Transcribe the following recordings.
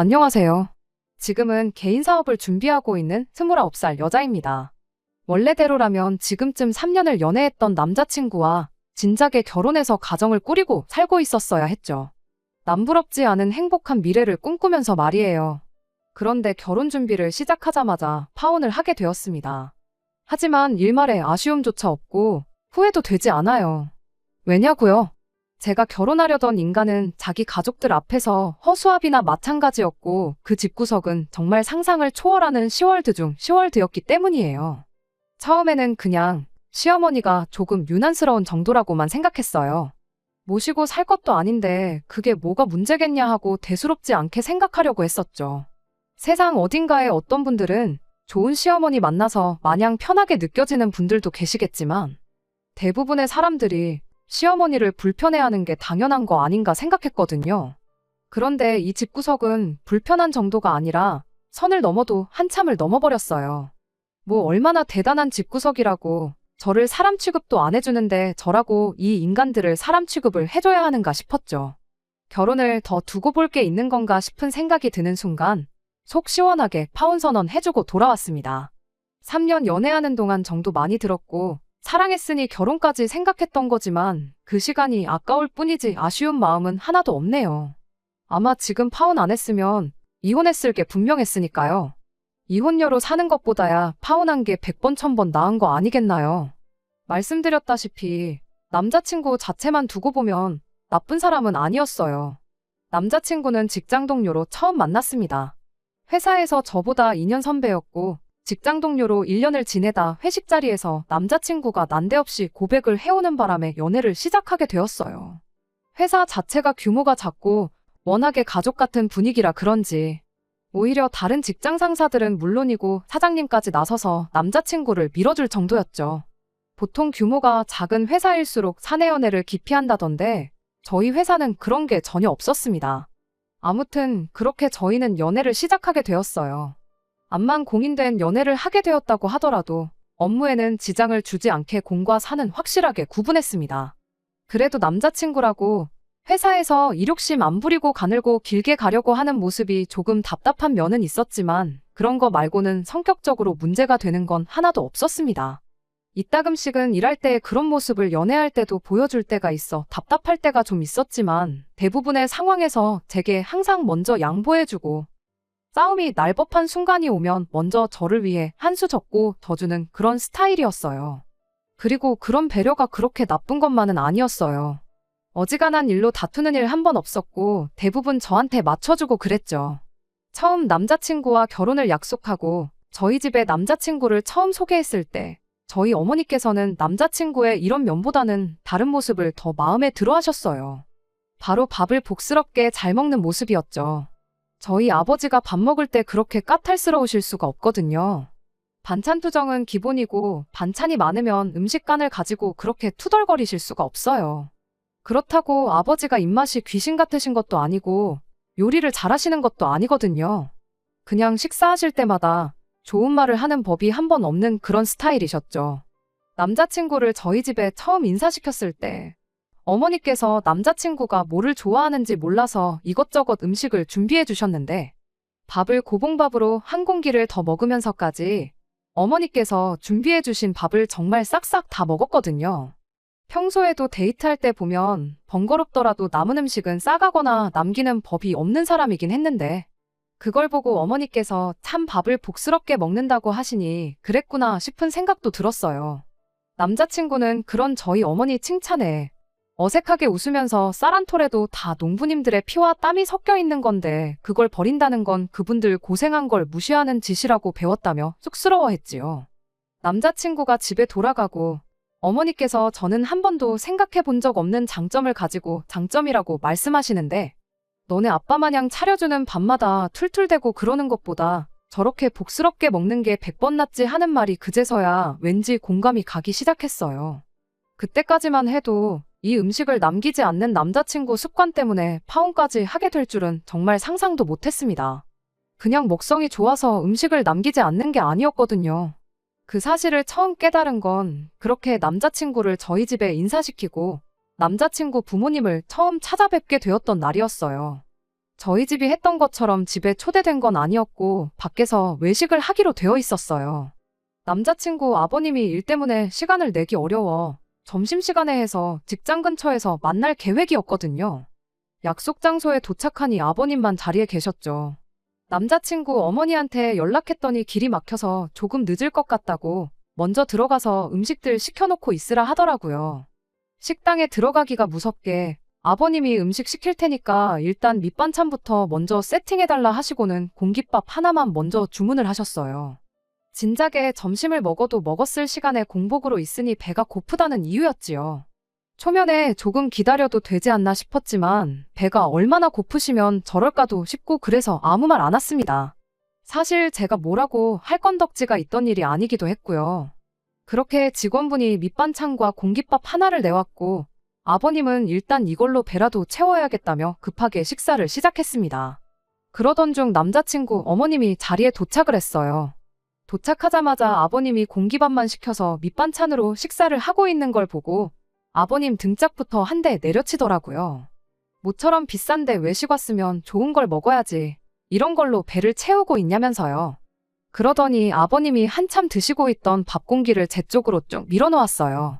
안녕하세요. 지금은 개인 사업을 준비하고 있는 29살 여자입니다. 원래대로라면 지금쯤 3년을 연애했던 남자친구와 진작에 결혼해서 가정을 꾸리고 살고 있었어야 했죠. 남부럽지 않은 행복한 미래를 꿈꾸면서 말이에요. 그런데 결혼 준비를 시작하자마자 파혼을 하게 되었습니다. 하지만 일말의 아쉬움조차 없고 후회도 되지 않아요. 왜냐고요? 제가 결혼하려던 인간은 자기 가족들 앞에서 허수아비나 마찬가지였고 그 집구석은 정말 상상을 초월하는 시월드 중 시월드였기 때문이에요. 처음에는 그냥 시어머니가 조금 유난스러운 정도라고만 생각했어요. 모시고 살 것도 아닌데 그게 뭐가 문제겠냐 하고 대수롭지 않게 생각하려고 했었죠. 세상 어딘가에 어떤 분들은 좋은 시어머니 만나서 마냥 편하게 느껴지는 분들도 계시겠지만 대부분의 사람들이 시어머니를 불편해하는 게 당연한 거 아닌가 생각했거든요. 그런데 이 집구석은 불편한 정도가 아니라 선을 넘어도 한참을 넘어버렸어요. 뭐 얼마나 대단한 집구석이라고 저를 사람 취급도 안 해주는데 저라고 이 인간들을 사람 취급을 해줘야 하는가 싶었죠. 결혼을 더 두고 볼 게 있는 건가 싶은 생각이 드는 순간 속 시원하게 파혼 선언 해주고 돌아왔습니다. 3년 연애하는 동안 정도 많이 들었고 사랑했으니 결혼까지 생각했던 거지만 그 시간이 아까울 뿐이지 아쉬운 마음은 하나도 없네요. 아마 지금 파혼 안 했으면 이혼했을 게 분명했으니까요. 이혼녀로 사는 것보다야 파혼한 게 100번 1000번 나은 거 아니겠나요? 말씀드렸다시피 남자친구 자체만 두고 보면 나쁜 사람은 아니었어요. 남자친구는 직장 동료로 처음 만났습니다. 회사에서 저보다 2년 선배였고 직장 동료로 1년을 지내다 회식 자리에서 남자친구가 난데없이 고백을 해오는 바람에 연애를 시작하게 되었어요. 회사 자체가 규모가 작고 워낙에 가족 같은 분위기라 그런지 오히려 다른 직장 상사들은 물론이고 사장님까지 나서서 남자친구를 밀어줄 정도였죠. 보통 규모가 작은 회사일수록 사내 연애를 기피한다던데 저희 회사는 그런 게 전혀 없었습니다. 아무튼 그렇게 저희는 연애를 시작하게 되었어요. 암만 공인된 연애를 하게 되었다고 하더라도 업무에는 지장을 주지 않게 공과 사는 확실하게 구분했습니다. 그래도 남자친구라고 회사에서 일욕심 안 부리고 가늘고 길게 가려고 하는 모습이 조금 답답한 면은 있었지만 그런 거 말고는 성격적으로 문제가 되는 건 하나도 없었습니다. 이따금씩은 일할 때 그런 모습을 연애할 때도 보여줄 때가 있어 답답할 때가 좀 있었지만 대부분의 상황에서 제게 항상 먼저 양보해주고 싸움이 날 법한 순간이 오면 먼저 저를 위해 한 수 접고 더 주는 그런 스타일이었어요. 그리고 그런 배려가 그렇게 나쁜 것만은 아니었어요. 어지간한 일로 다투는 일 한 번 없었고 대부분 저한테 맞춰주고 그랬죠. 처음 남자친구와 결혼을 약속하고 저희 집에 남자친구를 처음 소개했을 때 저희 어머니께서는 남자친구의 이런 면보다는 다른 모습을 더 마음에 들어 하셨어요. 바로 밥을 복스럽게 잘 먹는 모습이었죠. 저희 아버지가 밥 먹을 때 그렇게 까탈스러우실 수가 없거든요. 반찬 투정은 기본이고 반찬이 많으면 음식간을 가지고 그렇게 투덜거리실 수가 없어요. 그렇다고 아버지가 입맛이 귀신 같으신 것도 아니고 요리를 잘하시는 것도 아니거든요. 그냥 식사하실 때마다 좋은 말을 하는 법이 한 번 없는 그런 스타일이셨죠. 남자친구를 저희 집에 처음 인사시켰을 때 어머니께서 남자친구가 뭐를 좋아하는지 몰라서 이것저것 음식을 준비해 주셨는데 밥을 고봉밥으로 한 공기를 더 먹으면서까지 어머니께서 준비해 주신 밥을 정말 싹싹 다 먹었거든요. 평소에도 데이트할 때 보면 번거롭더라도 남은 음식은 싸가거나 남기는 법이 없는 사람이긴 했는데 그걸 보고 어머니께서 참 밥을 복스럽게 먹는다고 하시니 그랬구나 싶은 생각도 들었어요. 남자친구는 그런 저희 어머니 칭찬에 어색하게 웃으면서 쌀 한 톨에도 다 농부님들의 피와 땀이 섞여 있는 건데 그걸 버린다는 건 그분들 고생한 걸 무시하는 짓이라고 배웠다며 쑥스러워했지요. 남자친구가 집에 돌아가고 어머니께서 저는 한 번도 생각해 본 적 없는 장점을 가지고 장점이라고 말씀하시는데 너네 아빠 마냥 차려주는 밥마다 툴툴대고 그러는 것보다 저렇게 복스럽게 먹는 게 100번 낫지 하는 말이 그제서야 왠지 공감이 가기 시작했어요. 그때까지만 해도 이 음식을 남기지 않는 남자친구 습관 때문에 파혼까지 하게 될 줄은 정말 상상도 못했습니다. 그냥 먹성이 좋아서 음식을 남기지 않는 게 아니었거든요. 그 사실을 처음 깨달은 건 그렇게 남자친구를 저희 집에 인사시키고 남자친구 부모님을 처음 찾아뵙게 되었던 날이었어요. 저희 집이 했던 것처럼 집에 초대된 건 아니었고 밖에서 외식을 하기로 되어 있었어요. 남자친구 아버님이 일 때문에 시간을 내기 어려워 점심시간에 해서 직장 근처에서 만날 계획이었거든요. 약속 장소에 도착하니 아버님만 자리에 계셨죠. 남자친구 어머니한테 연락했더니 길이 막혀서 조금 늦을 것 같다고 먼저 들어가서 음식들 시켜놓고 있으라 하더라고요. 식당에 들어가기가 무섭게 아버님이 음식 시킬 테니까 일단 밑반찬부터 먼저 세팅해달라 하시고는 공깃밥 하나만 먼저 주문을 하셨어요. 진작에 점심을 먹어도 먹었을 시간에 공복으로 있으니 배가 고프다는 이유였지요. 초면에 조금 기다려도 되지 않나 싶었지만 배가 얼마나 고프시면 저럴까도 싶고 그래서 아무 말 안 했습니다. 사실 제가 뭐라고 할 건덕지가 있던 일이 아니기도 했고요. 그렇게 직원분이 밑반찬과 공깃밥 하나를 내왔고 아버님은 일단 이걸로 배라도 채워야겠다며 급하게 식사를 시작했습니다. 그러던 중 남자친구 어머님이 자리에 도착을 했어요. 도착하자마자 아버님이 공깃밥만 시켜서 밑반찬으로 식사를 하고 있는 걸 보고 아버님 등짝부터 한 대 내려치더라고요. 모처럼 비싼데 외식 왔으면 좋은 걸 먹어야지. 이런 걸로 배를 채우고 있냐면서요. 그러더니 아버님이 한참 드시고 있던 밥 공기를 제 쪽으로 쭉 밀어놓았어요.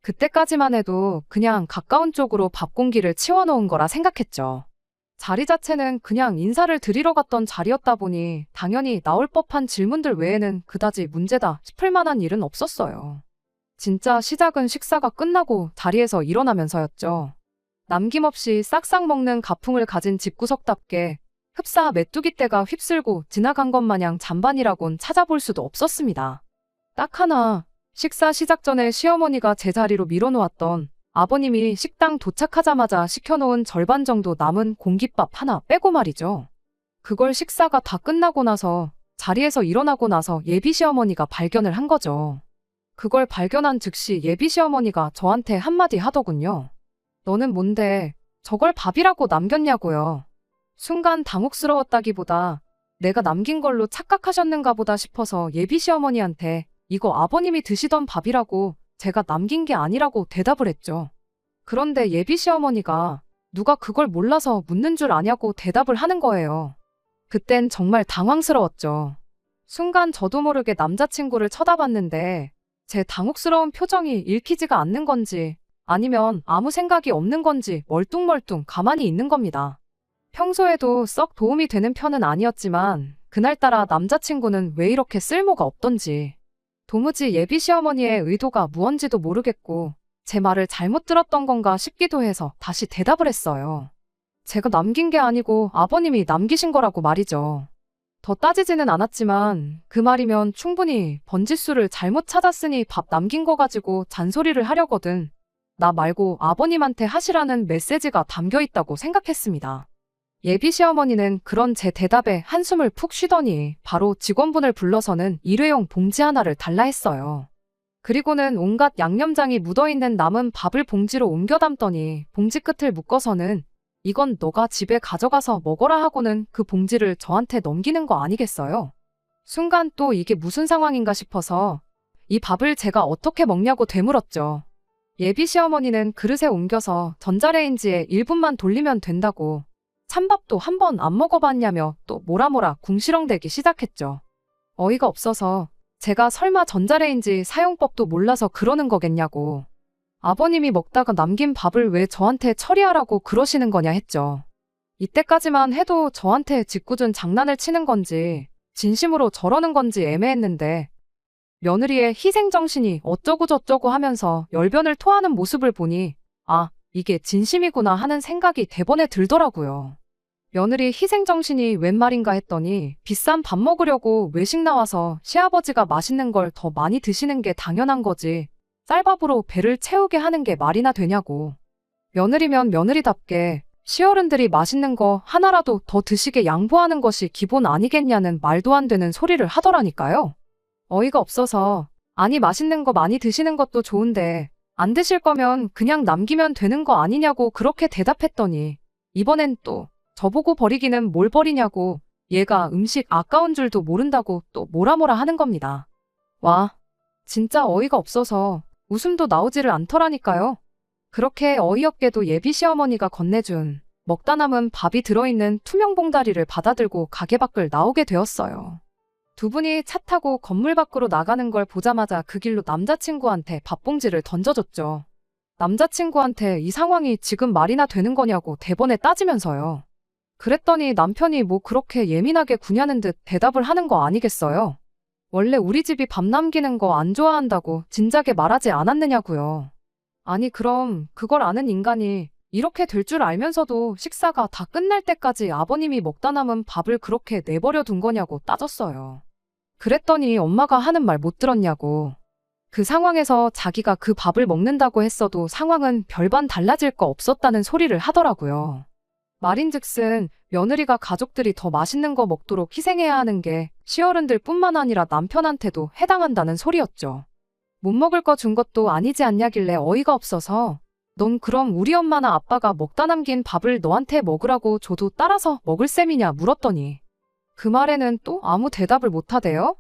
그때까지만 해도 그냥 가까운 쪽으로 밥 공기를 치워놓은 거라 생각했죠. 자리 자체는 그냥 인사를 드리러 갔던 자리였다 보니 당연히 나올 법한 질문들 외에는 그다지 문제다 싶을 만한 일은 없었어요. 진짜 시작은 식사가 끝나고 자리에서 일어나면서였죠. 남김없이 싹싹 먹는 가풍을 가진 집구석답게 흡사 메뚜기 떼가 휩쓸고 지나간 것 마냥 잔반이라곤 찾아볼 수도 없었습니다. 딱 하나, 식사 시작 전에 시어머니가 제 자리로 밀어놓았던 아버님이 식당 도착하자마자 시켜놓은 절반 정도 남은 공깃밥 하나 빼고 말이죠. 그걸 식사가 다 끝나고 나서 자리에서 일어나고 나서 예비 시어머니가 발견을 한 거죠. 그걸 발견한 즉시 예비 시어머니가 저한테 한마디 하더군요. 너는 뭔데 저걸 밥이라고 남겼냐고요. 순간 당혹스러웠다기보다 내가 남긴 걸로 착각하셨는가 보다 싶어서 예비 시어머니한테 이거 아버님이 드시던 밥이라고 제가 남긴 게 아니라고 대답을 했죠. 그런데 예비 시어머니가 누가 그걸 몰라서 묻는 줄 아냐고 대답을 하는 거예요. 그땐 정말 당황스러웠죠. 순간 저도 모르게 남자친구를 쳐다봤는데 제 당혹스러운 표정이 읽히지가 않는 건지 아니면 아무 생각이 없는 건지 멀뚱멀뚱 가만히 있는 겁니다. 평소에도 썩 도움이 되는 편은 아니었지만 그날따라 남자친구는 왜 이렇게 쓸모가 없던지 도무지 예비 시어머니의 의도가 무언지도 모르겠고 제 말을 잘못 들었던 건가 싶기도 해서 다시 대답을 했어요. 제가 남긴 게 아니고 아버님이 남기신 거라고 말이죠. 더 따지지는 않았지만 그 말이면 충분히 번지수를 잘못 찾았으니 밥 남긴 거 가지고 잔소리를 하려거든. 나 말고 아버님한테 하시라는 메시지가 담겨 있다고 생각했습니다. 예비 시어머니는 그런 제 대답에 한숨을 푹 쉬더니 바로 직원분을 불러서는 일회용 봉지 하나를 달라 했어요. 그리고는 온갖 양념장이 묻어있는 남은 밥을 봉지로 옮겨 담더니 봉지 끝을 묶어서는 이건 너가 집에 가져가서 먹어라 하고는 그 봉지를 저한테 넘기는 거 아니겠어요? 순간 또 이게 무슨 상황인가 싶어서 이 밥을 제가 어떻게 먹냐고 되물었죠. 예비 시어머니는 그릇에 옮겨서 전자레인지에 1분만 돌리면 된다고 찬밥도 한 번 안 먹어봤냐며 또 뭐라 궁시렁대기 시작했죠. 어이가 없어서 제가 설마 전자레인지 사용법도 몰라서 그러는 거겠냐고. 아버님이 먹다가 남긴 밥을 왜 저한테 처리하라고 그러시는 거냐 했죠. 이때까지만 해도 저한테 짓궂은 장난을 치는 건지 진심으로 저러는 건지 애매했는데 며느리의 희생정신이 어쩌고저쩌고 하면서 열변을 토하는 모습을 보니 아, 이게 진심이구나 하는 생각이 대번에 들더라고요. 며느리 희생정신이 웬 말인가 했더니 비싼 밥 먹으려고 외식 나와서 시아버지가 맛있는 걸 더 많이 드시는 게 당연한 거지 쌀밥으로 배를 채우게 하는 게 말이나 되냐고. 며느리면 며느리답게 시어른들이 맛있는 거 하나라도 더 드시게 양보하는 것이 기본 아니겠냐는 말도 안 되는 소리를 하더라니까요. 어이가 없어서 아니 맛있는 거 많이 드시는 것도 좋은데 안 드실 거면 그냥 남기면 되는 거 아니냐고 그렇게 대답했더니 이번엔 또 저보고 버리기는 뭘 버리냐고 얘가 음식 아까운 줄도 모른다고 또 뭐라 하는 겁니다. 와, 진짜 어이가 없어서 웃음도 나오지를 않더라니까요. 그렇게 어이없게도 예비 시어머니가 건네준 먹다 남은 밥이 들어있는 투명 봉다리를 받아들고 가게 밖을 나오게 되었어요. 두 분이 차 타고 건물 밖으로 나가는 걸 보자마자 그 길로 남자친구한테 밥봉지를 던져줬죠. 남자친구한테 이 상황이 지금 말이나 되는 거냐고 대번에 따지면서요. 그랬더니 남편이 뭐 그렇게 예민하게 구냐는 듯 대답을 하는 거 아니겠어요? 원래 우리 집이 밥 남기는 거 안 좋아한다고 진작에 말하지 않았느냐고요. 아니 그럼 그걸 아는 인간이 이렇게 될 줄 알면서도 식사가 다 끝날 때까지 아버님이 먹다 남은 밥을 그렇게 내버려 둔 거냐고 따졌어요. 그랬더니 엄마가 하는 말 못 들었냐고. 그 상황에서 자기가 그 밥을 먹는다고 했어도 상황은 별반 달라질 거 없었다는 소리를 하더라고요. 말인즉슨 며느리가 가족들이 더 맛있는 거 먹도록 희생해야 하는 게 시어른들 뿐만 아니라 남편한테도 해당한다는 소리였죠. 못 먹을 거 준 것도 아니지 않냐길래 어이가 없어서 넌 그럼 우리 엄마나 아빠가 먹다 남긴 밥을 너한테 먹으라고 줘도 따라서 먹을 셈이냐 물었더니 그 말에는 또 아무 대답을 못 하대요?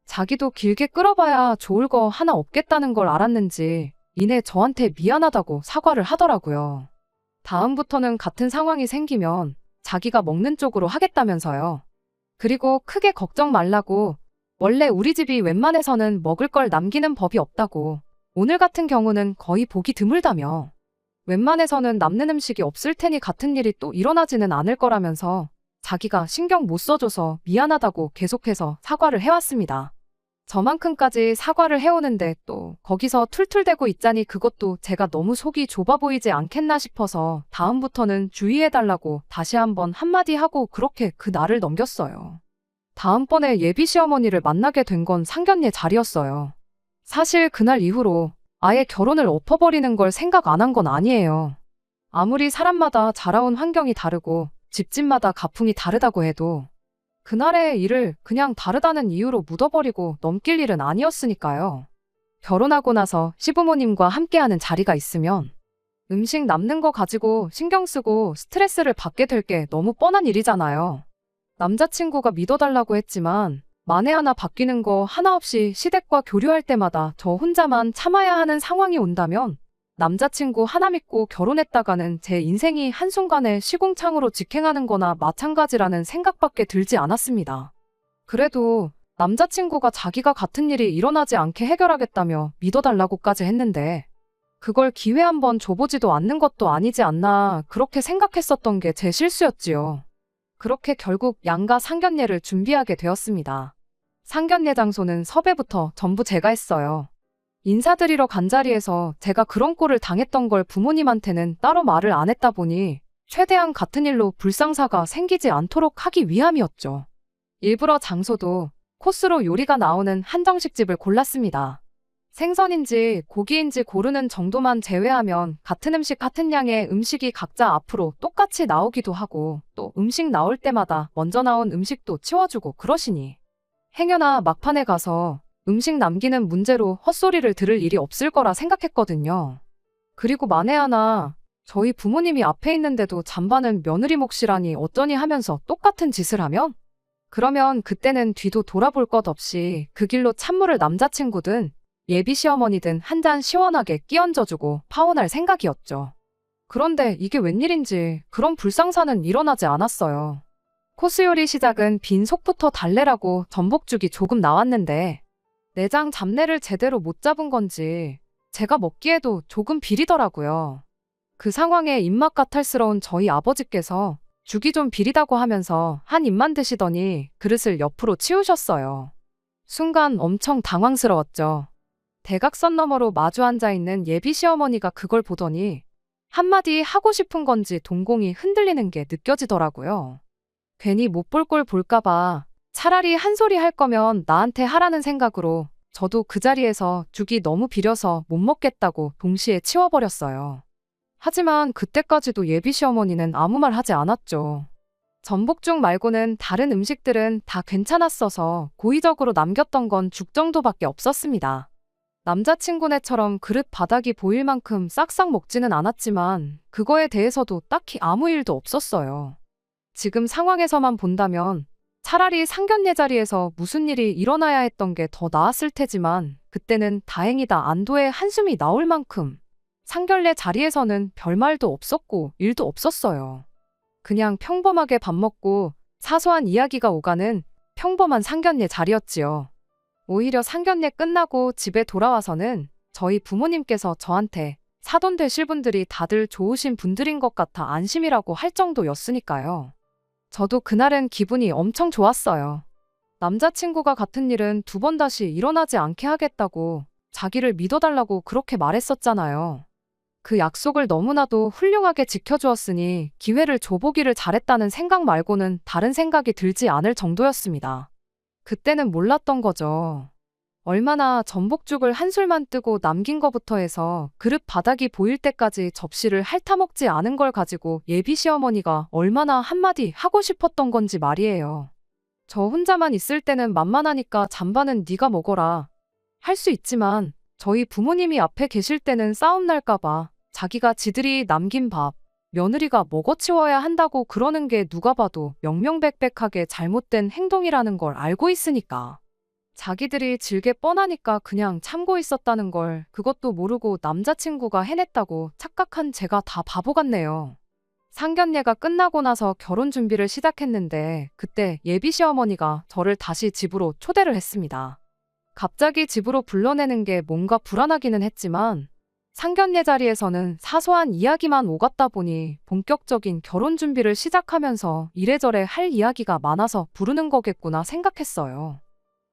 자기도 길게 끌어봐야 좋을 거 하나 없겠다는 걸 알았는지 이내 저한테 미안하다고 사과를 하더라고요. 다음부터는 같은 상황이 생기면 자기가 먹는 쪽으로 하겠다면서요. 그리고 크게 걱정 말라고 원래 우리 집이 웬만해서는 먹을 걸 남기는 법이 없다고 오늘 같은 경우는 거의 보기 드물다며 웬만해서는 남는 음식이 없을 테니 같은 일이 또 일어나지는 않을 거라면서 자기가 신경 못 써줘서 미안하다고 계속해서 사과를 해왔습니다. 저만큼까지 사과를 해오는데 또 거기서 툴툴대고 있자니 그것도 제가 너무 속이 좁아 보이지 않겠나 싶어서 다음부터는 주의해달라고 다시 한번 한마디 하고 그렇게 그 날을 넘겼어요. 다음번에 예비 시어머니를 만나게 된 건 상견례 자리였어요. 사실 그날 이후로 아예 결혼을 엎어버리는 걸 생각 안 한 건 아니에요. 아무리 사람마다 자라온 환경이 다르고 집집마다 가풍이 다르다고 해도 그날의 일을 그냥 다르다는 이유로 묻어버리고 넘길 일은 아니었으니까요. 결혼하고 나서 시부모님과 함께하는 자리가 있으면 음식 남는 거 가지고 신경 쓰고 스트레스를 받게 될 게 너무 뻔한 일이잖아요. 남자친구가 믿어달라고 했지만 만에 하나 바뀌는 거 하나 없이 시댁과 교류할 때마다 저 혼자만 참아야 하는 상황이 온다면 남자친구 하나 믿고 결혼했다가는 제 인생이 한순간에 시궁창으로 직행하는 거나 마찬가지라는 생각밖에 들지 않았습니다. 그래도 남자친구가 자기가 같은 일이 일어나지 않게 해결하겠다며 믿어달라고까지 했는데 그걸 기회 한번 줘보지도 않는 것도 아니지 않나 그렇게 생각했었던 게 제 실수였지요. 그렇게 결국 양가 상견례를 준비하게 되었습니다. 상견례 장소는 섭외부터 전부 제가 했어요. 인사드리러 간 자리에서 제가 그런 꼴을 당했던 걸 부모님한테는 따로 말을 안 했다 보니 최대한 같은 일로 불상사가 생기지 않도록 하기 위함이었죠. 일부러 장소도 코스로 요리가 나오는 한정식집을 골랐습니다. 생선인지 고기인지 고르는 정도만 제외하면 같은 음식 같은 양의 음식이 각자 앞으로 똑같이 나오기도 하고 또 음식 나올 때마다 먼저 나온 음식도 치워주고 그러시니 행여나 막판에 가서 음식 남기는 문제로 헛소리를 들을 일이 없을 거라 생각했거든요. 그리고 만에 하나 저희 부모님이 앞에 있는데도 잠바는 며느리 몫이라니 어쩌니 하면서 똑같은 짓을 하면? 그러면 그때는 뒤도 돌아볼 것 없이 그 길로 찬물을 남자친구든 예비 시어머니든 한 잔 시원하게 끼얹어주고 파혼할 생각이었죠. 그런데 이게 웬일인지 그런 불상사는 일어나지 않았어요. 코스 요리 시작은 빈 속부터 달래라고 전복죽이 조금 나왔는데 내장 잡내를 제대로 못 잡은 건지 제가 먹기에도 조금 비리더라고요. 그 상황에 입맛 까탈스러운 저희 아버지께서 죽이 좀 비리다고 하면서 한 입만 드시더니 그릇을 옆으로 치우셨어요. 순간 엄청 당황스러웠죠. 대각선 너머로 마주 앉아있는 예비 시어머니가 그걸 보더니 한마디 하고 싶은 건지 동공이 흔들리는 게 느껴지더라고요. 괜히 못 볼 꼴 볼까봐 차라리 한 소리 할 거면 나한테 하라는 생각으로 저도 그 자리에서 죽이 너무 비려서 못 먹겠다고 동시에 치워버렸어요. 하지만 그때까지도 예비 시어머니는 아무 말 하지 않았죠. 전복죽 말고는 다른 음식들은 다 괜찮았어서 고의적으로 남겼던 건 죽 정도밖에 없었습니다. 남자친구네처럼 그릇 바닥이 보일 만큼 싹싹 먹지는 않았지만 그거에 대해서도 딱히 아무 일도 없었어요. 지금 상황에서만 본다면 차라리 상견례 자리에서 무슨 일이 일어나야 했던 게 더 나았을 테지만 그때는 다행이다 안도의 한숨이 나올 만큼 상견례 자리에서는 별말도 없었고 일도 없었어요. 그냥 평범하게 밥 먹고 사소한 이야기가 오가는 평범한 상견례 자리였지요. 오히려 상견례 끝나고 집에 돌아와서는 저희 부모님께서 저한테 사돈 되실 분들이 다들 좋으신 분들인 것 같아 안심이라고 할 정도였으니까요. 저도 그날은 기분이 엄청 좋았어요. 남자친구가 같은 일은 두 번 다시 일어나지 않게 하겠다고 자기를 믿어달라고 그렇게 말했었잖아요. 그 약속을 너무나도 훌륭하게 지켜주었으니 기회를 줘보기를 잘했다는 생각 말고는 다른 생각이 들지 않을 정도였습니다. 그때는 몰랐던 거죠. 얼마나 전복죽을 한 술만 뜨고 남긴 거부터 해서 그릇 바닥이 보일 때까지 접시를 핥아먹지 않은 걸 가지고 예비 시어머니가 얼마나 한마디 하고 싶었던 건지 말이에요. 저 혼자만 있을 때는 만만하니까 잠바는 네가 먹어라. 할 수 있지만 저희 부모님이 앞에 계실 때는 싸움 날까봐 자기가 지들이 남긴 밥, 며느리가 먹어치워야 한다고 그러는 게 누가 봐도 명명백백하게 잘못된 행동이라는 걸 알고 있으니까. 자기들이 질게 뻔하니까 그냥 참고 있었다는 걸 그것도 모르고 남자친구가 해냈다고 착각한 제가 다 바보 같네요. 상견례가 끝나고 나서 결혼 준비를 시작했는데 그때 예비 시어머니가 저를 다시 집으로 초대를 했습니다. 갑자기 집으로 불러내는 게 뭔가 불안하기는 했지만 상견례 자리에서는 사소한 이야기만 오갔다 보니 본격적인 결혼 준비를 시작하면서 이래저래 할 이야기가 많아서 부르는 거겠구나 생각했어요.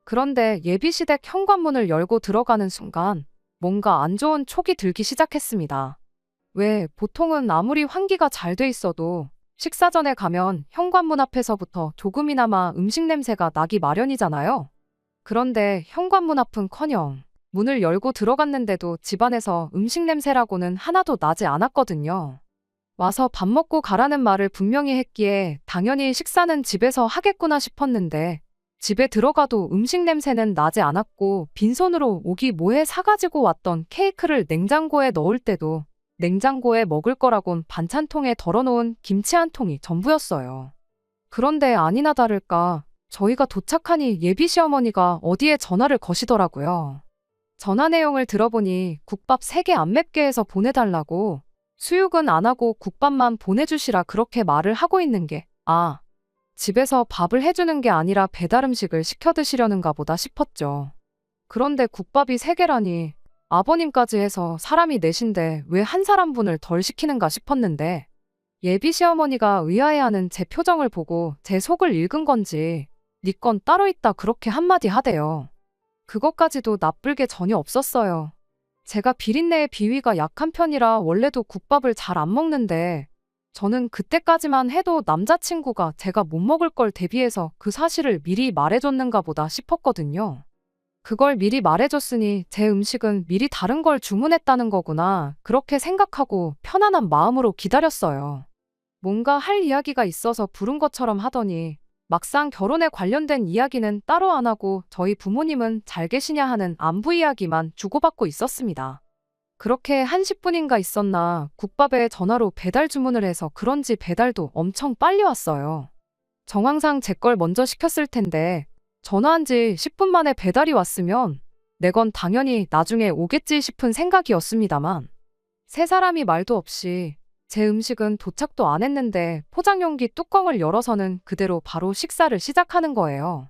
그런데 예비시댁 현관문을 열고 들어가는 순간 뭔가 안 좋은 촉이 들기 시작했습니다. 왜 보통은 아무리 환기가 잘 돼 있어도 식사 전에 가면 현관문 앞에서부터 조금이나마 음식 냄새가 나기 마련이잖아요. 그런데 현관문 앞은커녕 문을 열고 들어갔는데도 집안에서 음식 냄새라고는 하나도 나지 않았거든요. 와서 밥 먹고 가라는 말을 분명히 했기에 당연히 식사는 집에서 하겠구나 싶었는데 집에 들어가도 음식 냄새는 나지 않았고 빈손으로 오기 뭐해 사가지고 왔던 케이크를 냉장고에 넣을 때도 냉장고에 먹을 거라곤 반찬통에 덜어놓은 김치 한 통이 전부였어요. 그런데 아니나 다를까 저희가 도착하니 예비 시어머니가 어디에 전화를 거시더라고요. 전화 내용을 들어보니 국밥 3개 안 맵게 해서 보내달라고 수육은 안 하고 국밥만 보내주시라 그렇게 말을 하고 있는 게 집에서 밥을 해주는 게 아니라 배달 음식을 시켜 드시려는가 보다 싶었죠. 그런데 국밥이 3개라니 아버님까지 해서 사람이 넷인데 왜 한 사람분을 덜 시키는가 싶었는데 예비 시어머니가 의아해하는 제 표정을 보고 제 속을 읽은 건지 네 건 따로 있다 그렇게 한마디 하대요. 그것까지도 나쁠 게 전혀 없었어요. 제가 비린내의 비위가 약한 편이라 원래도 국밥을 잘 안 먹는데 저는 그때까지만 해도 남자친구가 제가 못 먹을 걸 대비해서 그 사실을 미리 말해줬는가 보다 싶었거든요. 그걸 미리 말해줬으니 제 음식은 미리 다른 걸 주문했다는 거구나 그렇게 생각하고 편안한 마음으로 기다렸어요. 뭔가 할 이야기가 있어서 부른 것처럼 하더니 막상 결혼에 관련된 이야기는 따로 안 하고 저희 부모님은 잘 계시냐 하는 안부 이야기만 주고받고 있었습니다. 그렇게 한 10분인가 있었나 국밥에 전화로 배달 주문을 해서 그런지 배달도 엄청 빨리 왔어요. 정황상 제 걸 먼저 시켰을 텐데 전화한 지 10분 만에 배달이 왔으면 내 건 당연히 나중에 오겠지 싶은 생각이었습니다만 세 사람이 말도 없이 제 음식은 도착도 안 했는데 포장용기 뚜껑을 열어서는 그대로 바로 식사를 시작하는 거예요.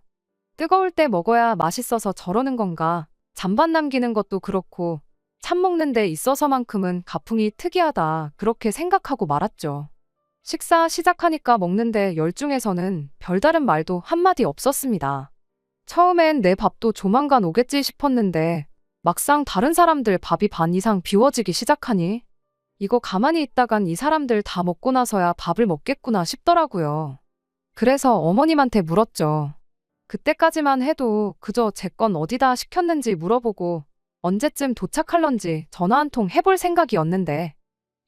뜨거울 때 먹어야 맛있어서 저러는 건가 잔반 남기는 것도 그렇고 참 먹는 데 있어서만큼은 가풍이 특이하다 그렇게 생각하고 말았죠. 식사 시작하니까 먹는데 열중해서는 별다른 말도 한마디 없었습니다. 처음엔 내 밥도 조만간 오겠지 싶었는데 막상 다른 사람들 밥이 반 이상 비워지기 시작하니 이거 가만히 있다간 이 사람들 다 먹고 나서야 밥을 먹겠구나 싶더라고요. 그래서 어머님한테 물었죠. 그때까지만 해도 그저 제 건 어디다 시켰는지 물어보고 언제쯤 도착할런지 전화 한 통 해볼 생각이었는데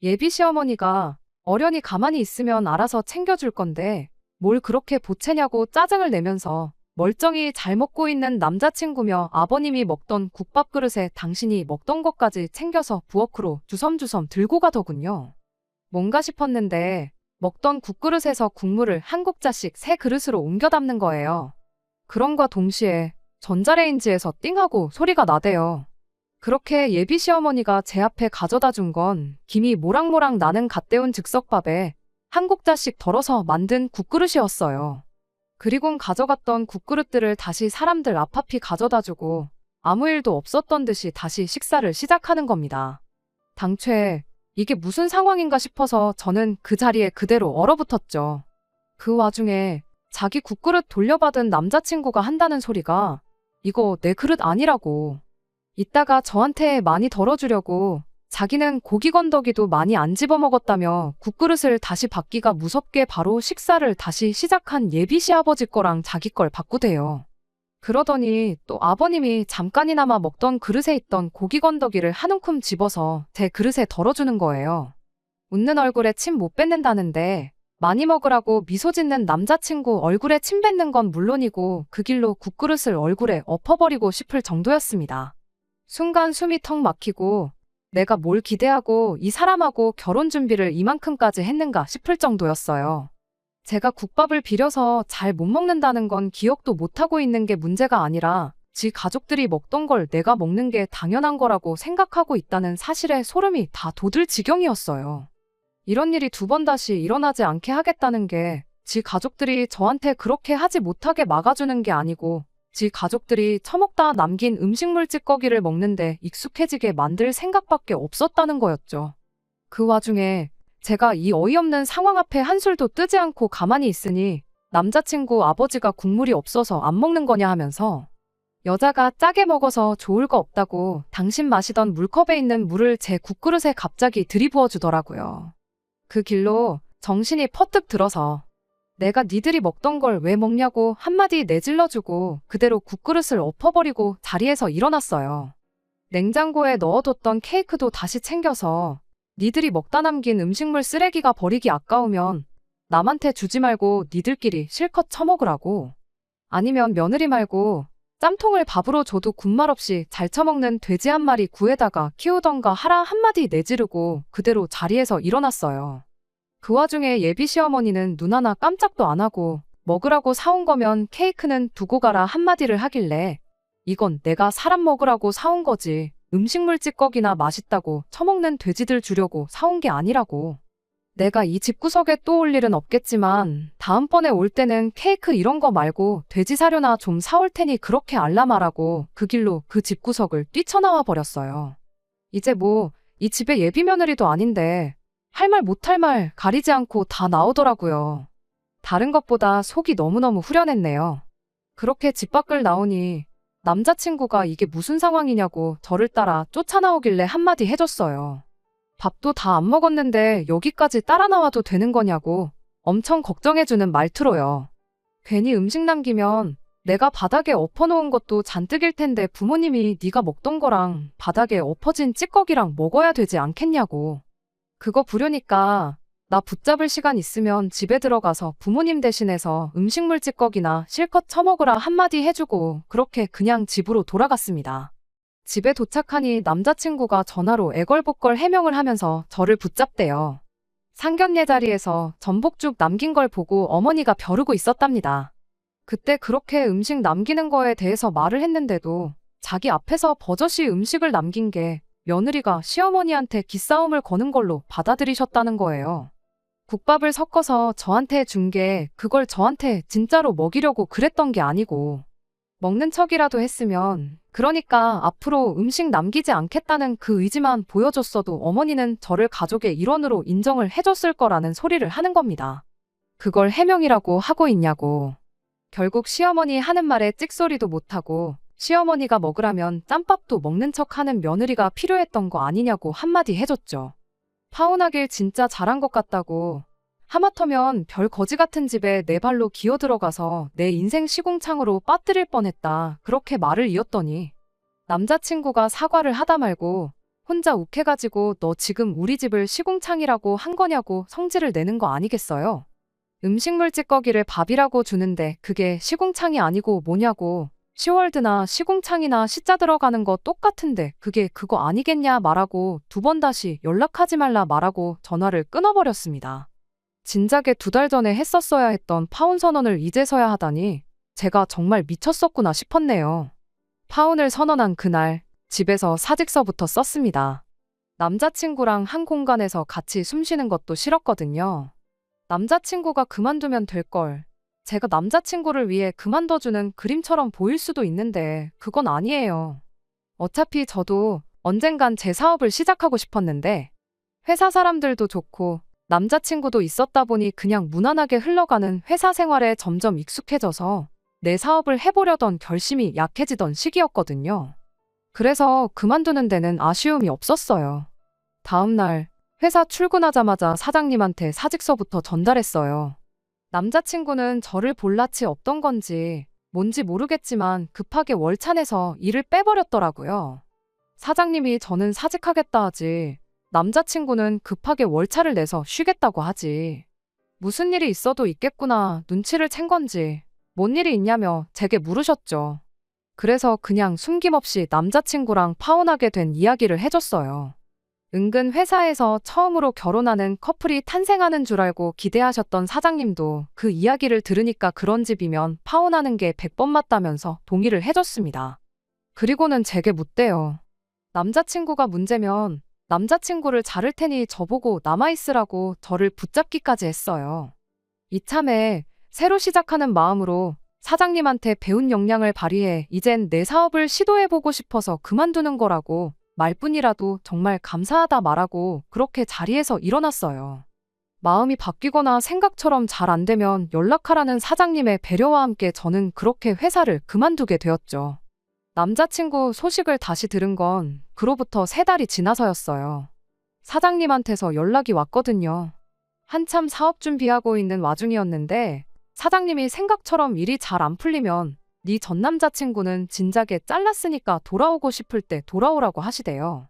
예비 시어머니가 어련히 가만히 있으면 알아서 챙겨줄 건데 뭘 그렇게 보채냐고 짜증을 내면서 멀쩡히 잘 먹고 있는 남자친구며 아버님이 먹던 국밥 그릇에 당신이 먹던 것까지 챙겨서 부엌으로 주섬주섬 들고 가더군요. 뭔가 싶었는데 먹던 국그릇에서 국물을 한 국자씩 새 그릇으로 옮겨 담는 거예요. 그럼과 동시에 전자레인지에서 띵하고 소리가 나대요. 그렇게 예비 시어머니가 제 앞에 가져다 준 건 김이 모락모락 나는 갓 데운 즉석밥에 한 국자씩 덜어서 만든 국그릇이었어요. 그리곤 가져갔던 국그릇들을 다시 사람들 앞앞이 가져다주고 아무 일도 없었던 듯이 다시 식사를 시작하는 겁니다. 당최 이게 무슨 상황인가 싶어서 저는 그 자리에 그대로 얼어붙었죠. 그 와중에 자기 국그릇 돌려받은 남자친구가 한다는 소리가 이거 내 그릇 아니라고. 이따가 저한테 많이 덜어주려고 자기는 고기 건더기도 많이 안 집어먹었다며 국그릇을 다시 받기가 무섭게 바로 식사를 다시 시작한 예비 시아버지 거랑 자기 걸 바꾸대요. 그러더니 또 아버님이 잠깐이나마 먹던 그릇에 있던 고기 건더기를 한 움큼 집어서 제 그릇에 덜어주는 거예요. 웃는 얼굴에 침 못 뱉는다는데 많이 먹으라고 미소 짓는 남자친구 얼굴에 침 뱉는 건 물론이고 그 길로 국그릇을 얼굴에 엎어버리고 싶을 정도였습니다. 순간 숨이 턱 막히고 내가 뭘 기대하고 이 사람하고 결혼 준비를 이만큼까지 했는가 싶을 정도였어요. 제가 국밥을 비려서 잘 못 먹는다는 건 기억도 못하고 있는 게 문제가 아니라 지 가족들이 먹던 걸 내가 먹는 게 당연한 거라고 생각하고 있다는 사실에 소름이 다 돋을 지경이었어요. 이런 일이 두 번 다시 일어나지 않게 하겠다는 게 지 가족들이 저한테 그렇게 하지 못하게 막아주는 게 아니고 지 가족들이 처먹다 남긴 음식물 찌꺼기를 먹는데 익숙해지게 만들 생각밖에 없었다는 거였죠. 그 와중에 제가 이 어이없는 상황 앞에 한술도 뜨지 않고 가만히 있으니 남자친구 아버지가 국물이 없어서 안 먹는 거냐 하면서 여자가 짜게 먹어서 좋을 거 없다고 당신 마시던 물컵에 있는 물을 제 국그릇에 갑자기 들이부어 주더라고요. 그 길로 정신이 퍼뜩 들어서 내가 니들이 먹던 걸 왜 먹냐고 한마디 내질러주고 그대로 국그릇을 엎어버리고 자리에서 일어났어요. 냉장고에 넣어뒀던 케이크도 다시 챙겨서 니들이 먹다 남긴 음식물 쓰레기가 버리기 아까우면 남한테 주지 말고 니들끼리 실컷 처먹으라고. 아니면 며느리 말고 짬통을 밥으로 줘도 군말 없이 잘 처먹는 돼지 한 마리 구해다가 키우던가 하라 한마디 내지르고 그대로 자리에서 일어났어요. 그 와중에 예비 시어머니는 눈 하나 깜짝도 안 하고 먹으라고 사온 거면 케이크는 두고 가라 한마디를 하길래 이건 내가 사람 먹으라고 사온 거지 음식물 찌꺼기나 맛있다고 처먹는 돼지들 주려고 사온 게 아니라고. 내가 이 집구석에 또 올 일은 없겠지만 다음번에 올 때는 케이크 이런 거 말고 돼지 사료나 좀 사올 테니 그렇게 알라말하고 그 길로 그 집구석을 뛰쳐나와 버렸어요. 이제 뭐 이 집에 예비 며느리도 아닌데 할 말 못할 말 가리지 않고 다 나오더라고요. 다른 것보다 속이 너무너무 후련했네요. 그렇게 집 밖을 나오니 남자친구가 이게 무슨 상황이냐고 저를 따라 쫓아나오길래 한마디 해줬어요. 밥도 다 안 먹었는데 여기까지 따라 나와도 되는 거냐고 엄청 걱정해주는 말투로요. 괜히 음식 남기면 내가 바닥에 엎어놓은 것도 잔뜩일 텐데 부모님이 네가 먹던 거랑 바닥에 엎어진 찌꺼기랑 먹어야 되지 않겠냐고. 그거 부려니까 나 붙잡을 시간 있으면 집에 들어가서 부모님 대신해서 음식물 찌꺼기나 실컷 처먹으라 한마디 해주고 그렇게 그냥 집으로 돌아갔습니다. 집에 도착하니 남자친구가 전화로 애걸복걸 해명을 하면서 저를 붙잡대요. 상견례 자리에서 전복죽 남긴 걸 보고 어머니가 벼르고 있었답니다. 그때 그렇게 음식 남기는 거에 대해서 말을 했는데도 자기 앞에서 버젓이 음식을 남긴 게 며느리가 시어머니한테 기싸움을 거는 걸로 받아들이셨다는 거예요. 국밥을 섞어서 저한테 준 게 그걸 저한테 진짜로 먹이려고 그랬던 게 아니고 먹는 척이라도 했으면 그러니까 앞으로 음식 남기지 않겠다는 그 의지만 보여줬어도 어머니는 저를 가족의 일원으로 인정을 해줬을 거라는 소리를 하는 겁니다. 그걸 해명이라고 하고 있냐고. 결국 시어머니 하는 말에 찍소리도 못하고 시어머니가 먹으라면 짬밥도 먹는 척하는 며느리가 필요했던 거 아니냐고 한마디 해줬죠. 파혼하길 진짜 잘한 것 같다고. 하마터면 별 거지 같은 집에 내 발로 기어 들어가서 내 인생 시궁창으로 빠뜨릴 뻔했다. 그렇게 말을 이었더니 남자친구가 사과를 하다 말고 혼자 욱해가지고 너 지금 우리 집을 시궁창이라고 한 거냐고 성질을 내는 거 아니겠어요? 음식물 찌꺼기를 밥이라고 주는데 그게 시궁창이 아니고 뭐냐고. 시월드나 시궁창이나 시자 들어가는 거 똑같은데 그게 그거 아니겠냐 말하고 두 번 다시 연락하지 말라 말하고 전화를 끊어버렸습니다. 진작에 2달 전에 했었어야 했던 파혼 선언을 이제서야 하다니 제가 정말 미쳤었구나 싶었네요. 파혼을 선언한 그날 집에서 사직서부터 썼습니다. 남자친구랑 한 공간에서 같이 숨 쉬는 것도 싫었거든요. 남자친구가 그만두면 될 걸. 제가 남자친구를 위해 그만둬주는 그림처럼 보일 수도 있는데 그건 아니에요. 어차피 저도 언젠간 제 사업을 시작하고 싶었는데 회사 사람들도 좋고 남자친구도 있었다 보니 그냥 무난하게 흘러가는 회사 생활에 점점 익숙해져서 내 사업을 해보려던 결심이 약해지던 시기였거든요. 그래서 그만두는 데는 아쉬움이 없었어요. 다음날 회사 출근하자마자 사장님한테 사직서부터 전달했어요. 남자친구는 저를 볼 낯이 없던 건지 뭔지 모르겠지만 급하게 월차내서 일을 빼버렸더라고요. 사장님이 저는 사직하겠다 하지 남자친구는 급하게 월차를 내서 쉬겠다고 하지. 무슨 일이 있어도 있겠구나 눈치를 챈 건지 뭔 일이 있냐며 제게 물으셨죠. 그래서 그냥 숨김없이 남자친구랑 파혼하게 된 이야기를 해줬어요. 은근 회사에서 처음으로 결혼하는 커플이 탄생하는 줄 알고 기대하셨던 사장님도 그 이야기를 들으니까 그런 집이면 파혼하는 게 100번 맞다면서 동의를 해줬습니다. 그리고는 제게 묻대요. 남자친구가 문제면 남자친구를 자를 테니 저보고 남아있으라고 저를 붙잡기까지 했어요. 이참에 새로 시작하는 마음으로 사장님한테 배운 역량을 발휘해 이젠 내 사업을 시도해보고 싶어서 그만두는 거라고 말뿐이라도 정말 감사하다 말하고 그렇게 자리에서 일어났어요. 마음이 바뀌거나 생각처럼 잘 안 되면 연락하라는 사장님의 배려와 함께 저는 그렇게 회사를 그만두게 되었죠. 남자친구 소식을 다시 들은 건 그로부터 3달이 지나서였어요. 사장님한테서 연락이 왔거든요. 한참 사업 준비하고 있는 와중이었는데 사장님이 생각처럼 일이 잘 안 풀리면 네 전 남자친구는 진작에 잘랐으니까 돌아오고 싶을 때 돌아오라고 하시대요.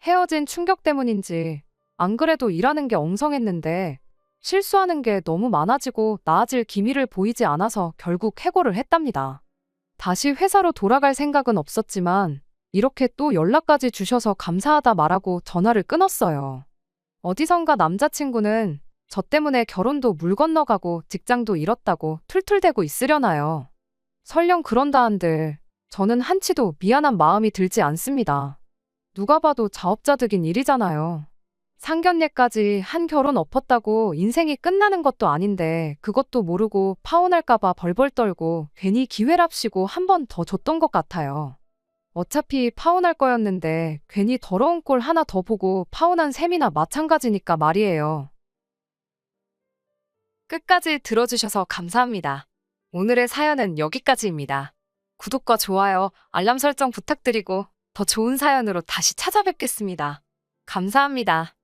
헤어진 충격 때문인지 안 그래도 일하는 게 엉성했는데 실수하는 게 너무 많아지고 나아질 기미를 보이지 않아서 결국 해고를 했답니다. 다시 회사로 돌아갈 생각은 없었지만 이렇게 또 연락까지 주셔서 감사하다 말하고 전화를 끊었어요. 어디선가 남자친구는 저 때문에 결혼도 물 건너가고 직장도 잃었다고 툴툴대고 있으려나요. 설령 그런다 한들 저는 한치도 미안한 마음이 들지 않습니다. 누가 봐도 자업자득인 일이잖아요. 상견례까지 한 결혼 엎었다고 인생이 끝나는 것도 아닌데 그것도 모르고 파혼할까봐 벌벌 떨고 괜히 기회랍시고 한 번 더 줬던 것 같아요. 어차피 파혼할 거였는데 괜히 더러운 꼴 하나 더 보고 파혼한 셈이나 마찬가지니까 말이에요. 끝까지 들어주셔서 감사합니다. 오늘의 사연은 여기까지입니다. 구독과 좋아요, 알람 설정 부탁드리고 더 좋은 사연으로 다시 찾아뵙겠습니다. 감사합니다.